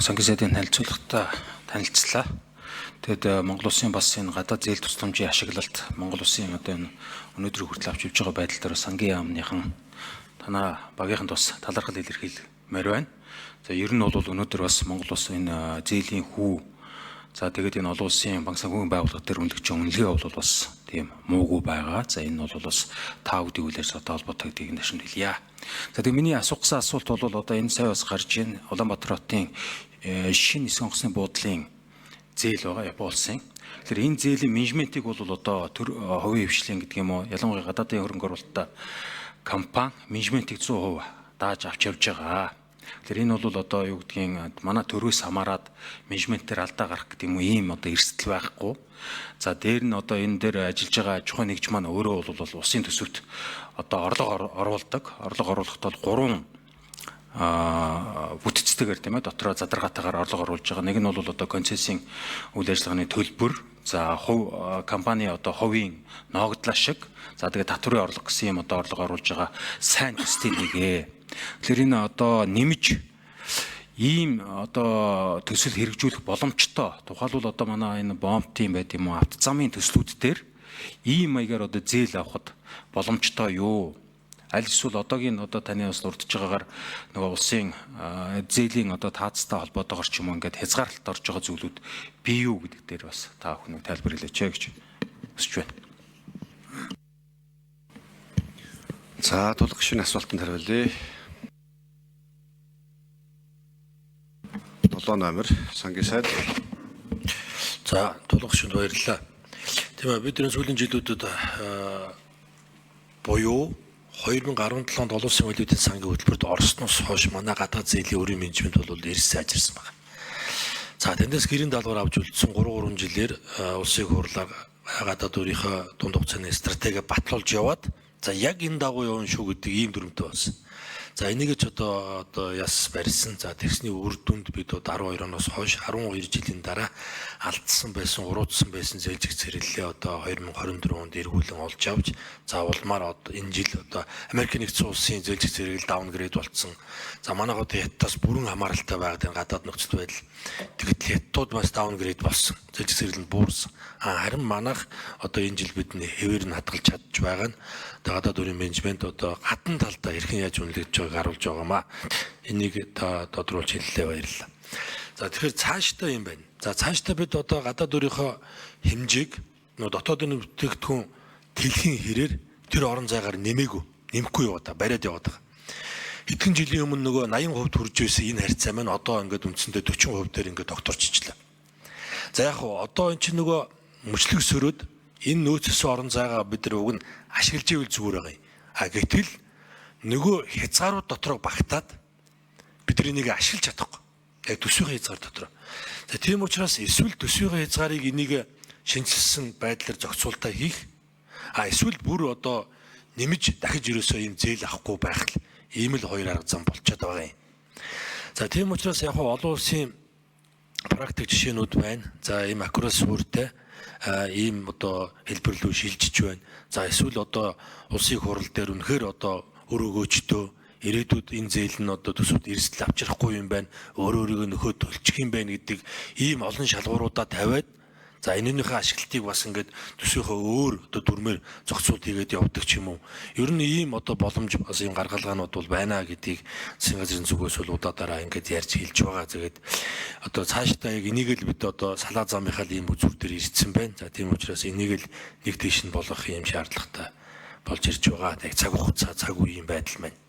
Сангийн сайдын танилцуулгатаа танилцлаа. Тэгэд Монгол Улсын бас энэ гадаад зээл тусламжийн ашиглалт Монгол Улсын одоо энэ өнөөдөр хүртэл авч явж байгаа байдал дээр сангийн яамныхан танаа багийнханд бас талархал илэрхийлмээр байна. За ер нь бол өнөөдөр бас Монгол Улс энэ зээлийн хүү за тэгээд энэ олон улсын банк санхүүгийн байгууллага дээр үнэлж байгаа үнэлгээ бол бас тийм муугүй байгаа. За энэ бол бас та бүдгийн үйл ажиллагаатай холбоотой гэдгийг нэшин хэлье. За тэгээд миний асуусан асуулт бол одоо энэ сая бас гарч ийн Улаанбаатар хотын шинэ нисэх онгоцны буудлын зээл байгаа Япон улсын. Тэгэхээр энэ зээлийн менежментийг бол одоо хувийн хвшлийн гэдэг юм уу ялангуяа гадаадын хөрөнгө оруулалттай компани менежментийг 100% дааж авч явж байгаа. Тэгэхээр энэ бол одоо юу гэдгийг манай төрөөс хамаарад менежментээр алдаа гарах гэдэг юм уу ийм одоо эрсдэл байхгүй. За дээр нь одоо энэ дээр ажиллаж байгаа аж ахуйн нэгж маань өөрөө бол улсын төсөвт одоо орлого оруулдаг. Орлого оруулахад бол 3 бүтцтэйгээр тийм ээ дотроо задаргаатайгаар орлого оруулж байгаа. Нэг нь бол одоо концессийн үйл ажиллагааны төлбөр, за компани одоо хувийн ноогдлаа шиг, за тэгээд татврын орлого гэсэн юм одоо орлого оруулж байгаа сайн төслийн нэгэ. Тэгэхээр энэ одоо нэмж ийм одоо төсөл хэрэгжүүлэх боломжтой. Тухайлбал одоо манай энэ бомбтын байт юм уу авто замын төслүүд дээр ийм маягаар одоо зээл авахд боломжтой юу? Аль эсвэл одоогийн одоо таны бас урдж байгаагаар нөгөө улсын зээлийн одоо таацтай холбоотойгоор ч юм уу ингээд хязгаарлалт орж байгаа зүйлүүд бий юу гэдэг дээр бас та бүхэн тайлбар хэлээч гэж хүсэж байна. За тулах шинэ асуултанд хариулъя. 7 номер сангийн сайд. За тулах шинд баярлалаа. Тийм ээ бид энэ сүүлийн жилүүдэд буюу 2017 онд олон улсын валютын сангийн хөтөлбөрт орсноос хойш манай гадаад зээлийн өрийн менежмент бол эрс сайжирсан байна. За тэндээс гэрийн даалгавар авч үлдсэн 3 жилээр улсын хурлаар гадаад өрийнхөө дунд хугацааны стратеги батлуулж яваад за яг энэ дагуу явна шүү гэдэг ийм дүрмтэй болсон. За энийг ч одоо яс барьсан. За тэгсний үр дүнд бид 12 оноос хойш 12 жилийн дараа алдсан байсан, уруудсан байсан зээлжих цэрлэлээ одоо 2024 онд эргүүлэн олж авч за улмаар одоо энэ жил одоо Америк нэгдсэн улсын зээлжих цэрлэл даунгрейд болсон. За манайх одоо хятадаас бүрэн хамааралтай байгаад энэ гадаад нөхцөл байдал тэгэхдээ хятадууд бас даунгрейд болсон. Зээлжих цэрлэл нь буурсан. Харин манайх одоо энэ жил бидний хэвээр нь хадгалж чадж байгаа нь гадаад өрийн менежмент одоо гадна талдаа хэрхэн яаж үнэлж байгааг харуулж байгаамаа. Энийг та тодруулж хэллээ баярлалаа. За тэгэхээр цаашдаа юм байна. За цаашдаа бид одоо гадаад өрийнхөө хэмжээг нөө дотоодын бүтээгдэхүүн тэлхийн хэрээр тэр орон зайгаар нэмэхгүй яваад бариад яваад байгаа. Хэдхэн жилийн өмнө нөгөө 80% хүрж байсан энэ харьцаа маань одоо ингээд үндсэндээ 40% дээр ингээд докторчичлаа. За яг хуу одоо эн чинь нөгөө мөчлөг сөрөөд энэ нөөцсөн орон зайгаа бид нар уг нь ашиглаж ивэл зүгээр байгаа юм. Гэтэл нөгөө хязгаарууд дотроо багтаад бид энийг ашиглаж чадахгүй. Яг төсвийн хязгаар дотроо. За тийм учраас эсвэл төсвийн хязгаарыг энийг шинжилсэн байдлаар зохицуулалтаа хийх эсвэл бүр одоо нэмж дахиж ерөөсөө ийм зээл авахгүй байх л ийм л хоёр арга зам болчиход байгаа юм. За тийм учраас яг олон улсын практик жишээнүүд байна. За ийм акроss бүртэй ийм одоо хэлбэрлүү шилжиж байна. За эсвэл одоо улсын хурал дээр үнэхээр одоо өр өгөөчтөө ирээдүйд энэ зээл нь одоо төсөвд эрсдэл авчрахгүй юм байна. Өөрийгөө нөхөд төлчих юм байна гэдэг ийм олон шалгууруудаа тавиад за энэнийхээ ашиглалтыг бас ингээд төсвийнхөө өөр одоо дүрмээр зохицуулт хийгээд явдаг ч юм уу. Ер нь ийм одоо боломж бас ийм гаргалгаанууд бол байна гэдгийг засгийн газрын зүгээс бол удаадараа ингээд ярьж хэлж байгаа. Тэгээд одоо цаашдаа яг энийг л бид одоо салаа замынхаа ийм үзүүр дээр ирсэн байна. За тийм учраас энийг л нэг тийш нь болгох юм шаардлагатай болж ирж байгаа. Яг цаг хугацаа цаг үеийн байдал маань.